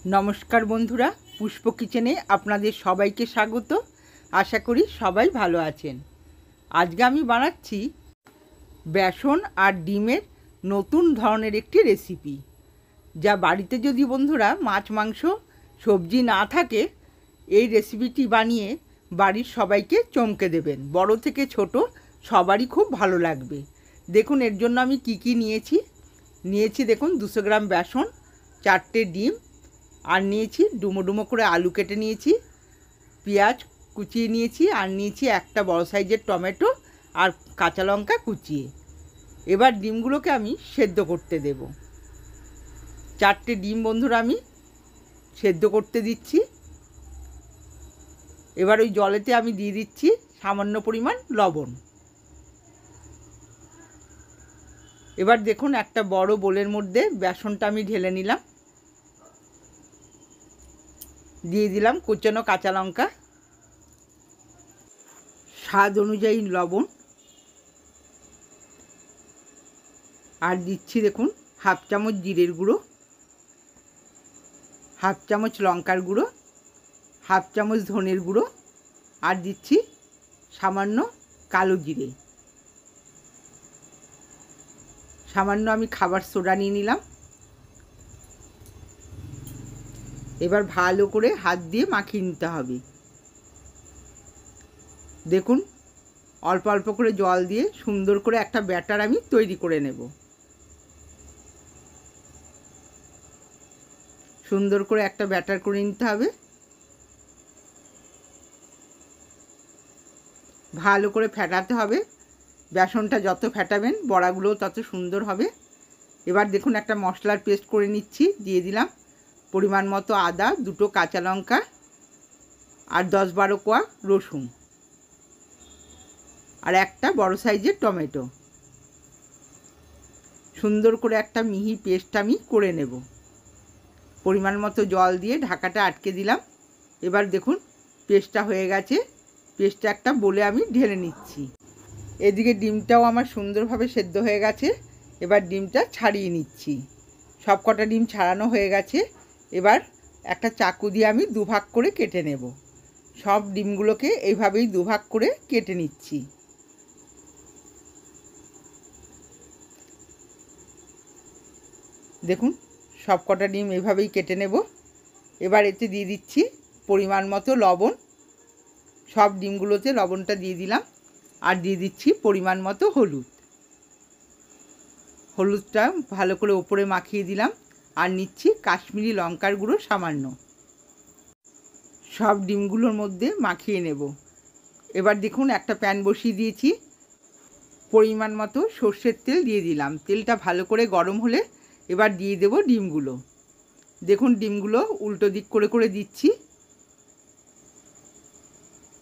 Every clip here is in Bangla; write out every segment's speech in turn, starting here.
नमस्कार बंधुरा पुष्प किचेने आपनादेर सबाइके स्वागत। आशा करी सबाई भालो आछेन। आजके आमी बानाच्छि बेसन और डिमेर नतून धरनेर एकटी रेसिपि, जा बाड़ीते यदि बंधुरा माछ मांस सब्जी ना थाके एई रेसिपिटी बानिये बाड़ीर सबाइके चमके देबेन। बड़ो थेके छोटो सबारই खूब भालो लागबे। देखुन एर जोन्नो आमी कि नियेछि देखुन 200 ग्राम बेसन, 4टे डिम और निয়েছি ডুমো ডুমো করে आलू केटे নিয়েছি, পেঁয়াজ কুচিয়ে নিয়েছি আর নিয়েছি একটা বড় সাইজের টমেটো আর কাঁচা লঙ্কা কুচিয়ে। এবার ডিমগুলোকে আমি সেদ্ধ করতে দেব। 4টে ডিম বন্ধুরা আমি সেদ্ধ করতে দিচ্ছি। এবার ওই জলেতে আমি দিয়ে দিচ্ছি সামান্য পরিমাণ লবণ। এবার দেখুন একটা বড় বোলের মধ্যে বেসনটা আমি ঢেলে নিলাম, দিয়ে দিলাম কুচানো কাঁচা লঙ্কা, স্বাদ অনুযায়ী লবণ, আর দিচ্ছি দেখুন হাফ চামচ জিরের গুঁড়ো, হাফ চামচ লঙ্কার গুঁড়ো, হাফ চামচ ধনের গুঁড়ো, আর দিচ্ছি সামান্য কালো জিরে, সামান্য আমি খাবার সোডা নিয়ে নিলাম। এবার ভালো করে হাত দিয়ে মাখিয়ে নিতে হবে। দেখুন অল্প অল্প করে জল দিয়ে সুন্দর করে একটা ব্যাটার আমি তৈরি করে নেব। সুন্দর করে একটা ব্যাটার করে নিতে হবে। ভালো করে ফেটাতে হবে। বেসনটা যত ফেটাবেন বড়াগুলোও তত সুন্দর হবে। এবার দেখুন একটা মশলার পেস্ট করে নিচ্ছি, দিয়ে দিলাম পরিমাণ মতো আদা, 2টো কাঁচা লঙ্কা আর 10-12 কোয়া রসুন আর একটা বড় সাইজের টমেটো। সুন্দর করে একটা মিহি পেস্ট আমি করে নেব। পরিমাণ মতো জল দিয়ে ঢাকাটা আটকে দিলাম। এবার দেখুন পেস্টটা হয়ে গেছে। পেস্টটা একটা বলে আমি ঢেলে নিচ্ছি। এদিকে ডিমটাও আমার সুন্দরভাবে সেদ্ধ হয়ে গেছে। এবার ডিমটা ছাড়িয়ে নিচ্ছি। সব কটা ডিম ছাড়ানো হয়ে গেছে। এবার একটা চাকু দিয়ে আমি দুভাগ করে কেটে নেব। সব ডিমগুলোকে এইভাবেই দুভাগ করে কেটে নিচ্ছি। দেখুন সব কটা ডিম এইভাবেই কেটে নেব। এবার এতে দিয়ে দিচ্ছি পরিমাণ মতো লবণ। সব ডিমগুলোতে লবণটা দিয়ে দিলাম। আর দিয়ে দিচ্ছি পরিমাণ মতো হলুদ। হলুদটা ভালো করে উপরে মাখিয়ে দিলাম। আর নিচ্ছি কাশ্মীরি লঙ্কার গুঁড়ো সামান্য। সব ডিমগুলোর মধ্যে মাখিয়ে নেব। এবার দেখুন একটা প্যান বসিয়ে দিয়েছি। পরিমাণ মতো সর্ষের তেল দিয়ে দিলাম। তেলটা ভালো করে গরম হলে এবার দিয়ে দেব ডিমগুলো। দেখুন ডিমগুলো উল্টো দিক করে করে দিচ্ছি।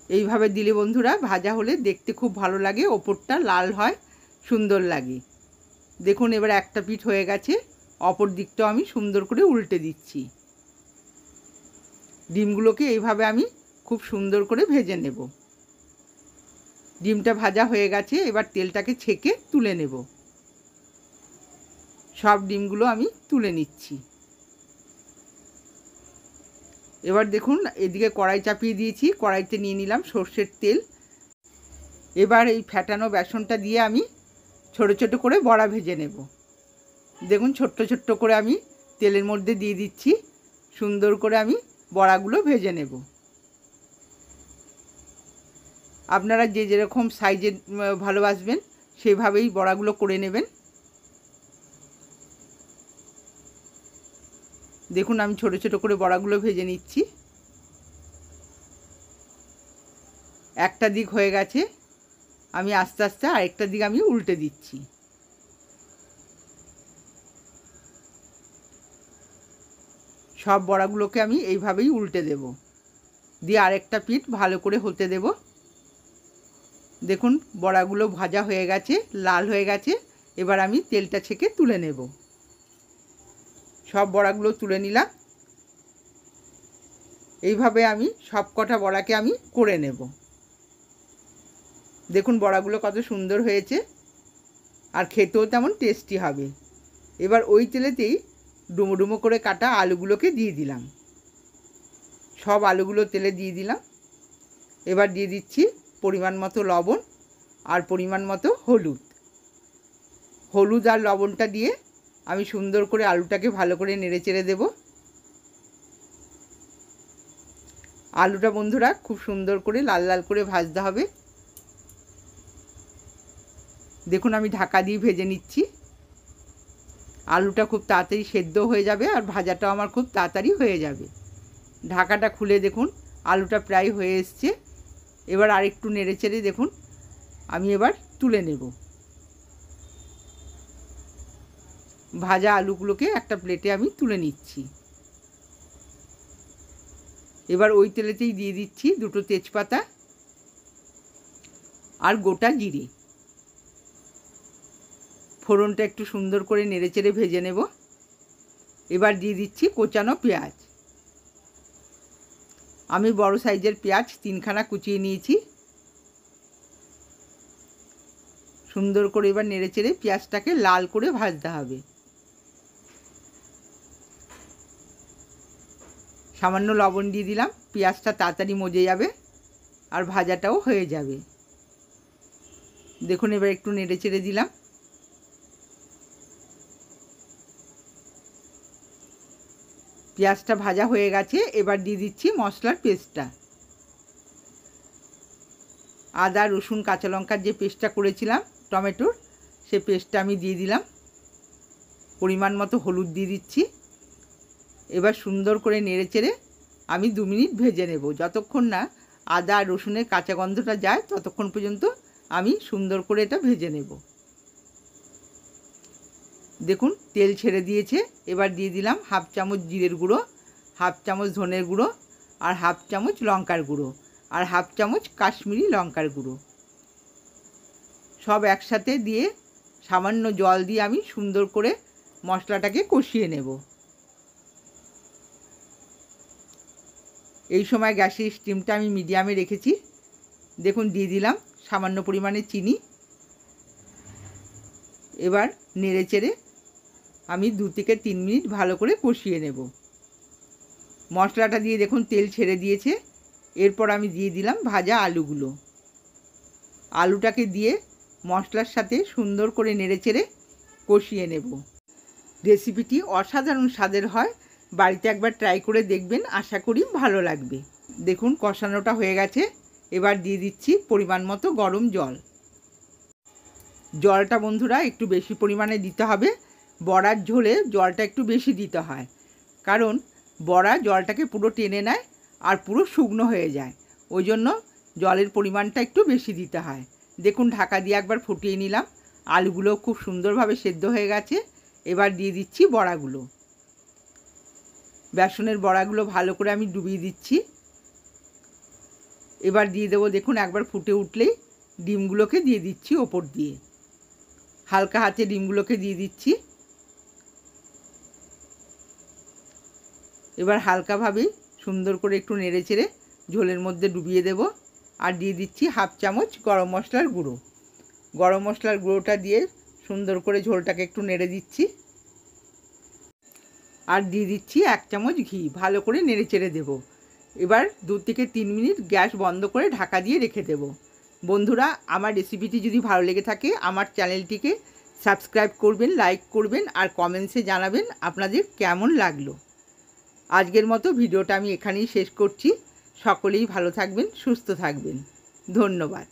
এইভাবে দিলে বন্ধুরা ভাজা হলে দেখতে খুব ভালো লাগে, ওপরটা লাল হয়, সুন্দর লাগে। দেখুন এবার একটা পিঠ হয়ে গেছে, অপর দিকটাও আমি সুন্দর করে উল্টে দিচ্ছি। ডিমগুলোকে এইভাবে আমি খুব সুন্দর করে ভেজে নেব। ডিমটা ভাজা হয়ে গেছে। এবার তেলটাকে ছেঁকে তুলে নেব। সব ডিমগুলো আমি তুলে নিচ্ছি। এবার দেখুন এদিকে কড়াই চাপিয়ে দিয়েছি। কড়াইতে নিয়ে নিলাম সর্ষের তেল। এবার এই ফেটানো বেসনটা দিয়ে আমি ছোট ছোট করে বড়া ভেজে নেব। দেখুন ছোট্ট ছোট্ট করে আমি তেলের মধ্যে দিয়ে দিচ্ছি। সুন্দর করে আমি বড়াগুলো ভেজে নেব। আপনারা যে যেরকম সাইজের ভালোবাসবেন সেভাবেই বড়াগুলো করে নেবেন। দেখুন আমি ছোট ছোট করে বড়াগুলো ভেজে নিচ্ছি। একটা দিক হয়ে গেছে, আমি আস্তে আস্তে আরেকটা দিক আমি উল্টে দিচ্ছি। সব বড়াগুলোকে আমি এইভাবেই উল্টে দেব, দিয়ে আরেকটা পিঠ ভালো করে হতে দেব। দেখুন বড়াগুলো ভাজা হয়ে গেছে, লাল হয়ে গেছে। এবার আমি তেলটা ছেঁকে তুলে নেব। সব বড়াগুলো তুলে নিলাম। এইভাবে আমি সব কটা বড়াকে আমি করে নেব। দেখুন বড়াগুলো কত সুন্দর হয়েছে আর খেতেও তেমন টেস্টি হবে। এবার ওই তেলেতেই ডুমো ডুমো করে কাটা আলুগুলোকে দিয়ে দিলাম। সব আলুগুলো তেলে দিয়ে দিলাম। এবার দিয়ে দিচ্ছি পরিমাণ মতো লবণ আর পরিমাণ মতো হলুদ। হলুদ আর লবণটা দিয়ে আমি সুন্দর করে আলুটাকে ভালো করে নেড়ে চেড়ে দেব। আলুটা বন্ধুরা খুব সুন্দর করে লাল লাল করে ভাজতে হবে। দেখুন আমি ঢাকা দিয়ে ভেজে নিচ্ছি। আলুটা খুব তাড়াতাড়ি সেদ্ধ হয়ে যাবে আর ভাজাটাও আমার খুব তাড়াতাড়ি হয়ে যাবে। ঢাকাটা খুলে দেখুন আলুটা প্রায় হয়ে এসছে। এবার আরেকটু নেড়ে চেড়ে দেখুন আমি এবার তুলে নেব। ভাজা আলুগুলোকে একটা প্লেটে আমি তুলে নিচ্ছি। এবার ওই তেলেতেই দিয়ে দিচ্ছি দুটো তেজপাতা আর গোটা জিরে। ফোড়নটা একটু সুন্দর করে নেড়ে চেড়ে ভেজে নেব। এবার দিয়ে দিচ্ছি কোচানো পেঁয়াজ। আমি বড় সাইজের পেঁয়াজ 3খানা কুচিয়ে নিয়েছি। সুন্দর করে এবার নেড়ে চেড়ে পেঁয়াজটাকে লাল করে ভাজতে হবে। সামান্য লবণ দিয়ে দিলাম, পেঁয়াজটা তাড়াতাড়ি মজে যাবে আর ভাজাটাও হয়ে যাবে। দেখুন এবার একটু নেড়ে চেড়ে দিলাম। পেঁয়াজটা ভাজা হয়ে গেছে। এবার দিয়ে দিচ্ছি মশলার পেস্টটা। আদা রসুন কাঁচা লঙ্কার যে পেস্টটা করেছিলাম টমেটোর, সে পেস্টটা আমি দিয়ে দিলাম। পরিমাণ মতো হলুদ দিয়ে দিচ্ছি। এবার সুন্দর করে নেড়ে চেড়ে আমি 2 মিনিট ভেজে নেব। যতক্ষণ না আদা আর রসুনের কাঁচা গন্ধটা যায় ততক্ষণ পর্যন্ত আমি সুন্দর করে এটা ভেজে নেব। দেখুন তেল ছেড়ে দিয়েছে। এবার দিয়ে দিলাম 1/2 চামচ জিরের গুঁড়ো, 1/2 চামচ ধনের গুঁড়ো আর 1/2 চামচ লঙ্কার গুঁড়ো আর 1/2 চামচ কাশ্মীরি লঙ্কার গুঁড়ো। সব একসাথে দিয়ে সামান্য জল দিয়ে আমি সুন্দর করে মশলাটাকে কষিয়ে নেব। এই সময় গ্যাসের স্টিমটা আমি মিডিয়ামে রেখেছি। দেখুন দিয়ে দিলাম সামান্য পরিমাণে চিনি। এবার নেড়ে চেড়ে আমি 2 থেকে 3 মিনিট ভালো করে কষিয়ে নেব। মশলাটা দিয়ে দেখুন তেল ছেড়ে দিয়েছে। এরপর আমি দিয়ে দিলাম ভাজা আলুগুলো। আলুটাকে দিয়ে মশলার সাথে সুন্দর করে নেড়ে চেড়ে কষিয়ে নেব। রেসিপিটি অসাধারণ স্বাদের হয়। বাড়িতে একবার ট্রাই করে দেখবেন, আশা করি ভালো লাগবে। দেখুন কষানোটা হয়ে গেছে। এবার দিয়ে দিচ্ছি পরিমাণ মতো গরম জল। জলটা বন্ধুরা একটু বেশি পরিমাণে দিতে হবে। বড়ার ঝোলে জলটা একটু বেশি দিতে হয়, কারণ বড়া জলটাকে পুরো টেনে নেয় আর পুরো শুকনো হয়ে যায়। ওই জন্য জলের পরিমাণটা একটু বেশি দিতে হয়। দেখুন ঢাকা দিয়ে একবার ফুটিয়ে নিলাম। আলুগুলো খুব সুন্দরভাবে সেদ্ধ হয়ে গেছে। এবার দিয়ে দিচ্ছি বড়াগুলো। বেসনের বড়াগুলো ভালো করে আমি ডুবিয়ে দিচ্ছি। এবার দিয়ে দেবো, দেখুন একবার ফুটে উঠলেই ডিমগুলোকে দিয়ে দিচ্ছি ওপর দিয়ে। হালকা হাতে ডিমগুলোকে দিয়ে দিচ্ছি। এবার হালকাভাবেই সুন্দর করে একটু নেড়ে চেড়ে ঝোলের মধ্যে ডুবিয়ে দেব। আর দিয়ে দিচ্ছি 1/2 চামচ গরম মশলার গুঁড়ো। গরম মশলার গুঁড়োটা দিয়ে সুন্দর করে ঝোলটাকে একটু নেড়ে দিচ্ছি। আর দিয়ে দিচ্ছি 1 চামচ ঘি। ভালো করে নেড়ে চেড়ে দেবো। এবার 2 থেকে 3 মিনিট গ্যাস বন্ধ করে ঢাকা দিয়ে রেখে দেব। বন্ধুরা, আমার রেসিপিটি যদি ভালো লেগে থাকে আমার চ্যানেলটিকে সাবস্ক্রাইব করবেন, লাইক করবেন আর কমেন্টসে জানাবেন আপনাদের কেমন লাগলো। আজকের মতো ভিডিওটা আমি এখানেই শেষ করছি। সকলেই ভালো থাকবেন, সুস্থ থাকবেন। ধন্যবাদ।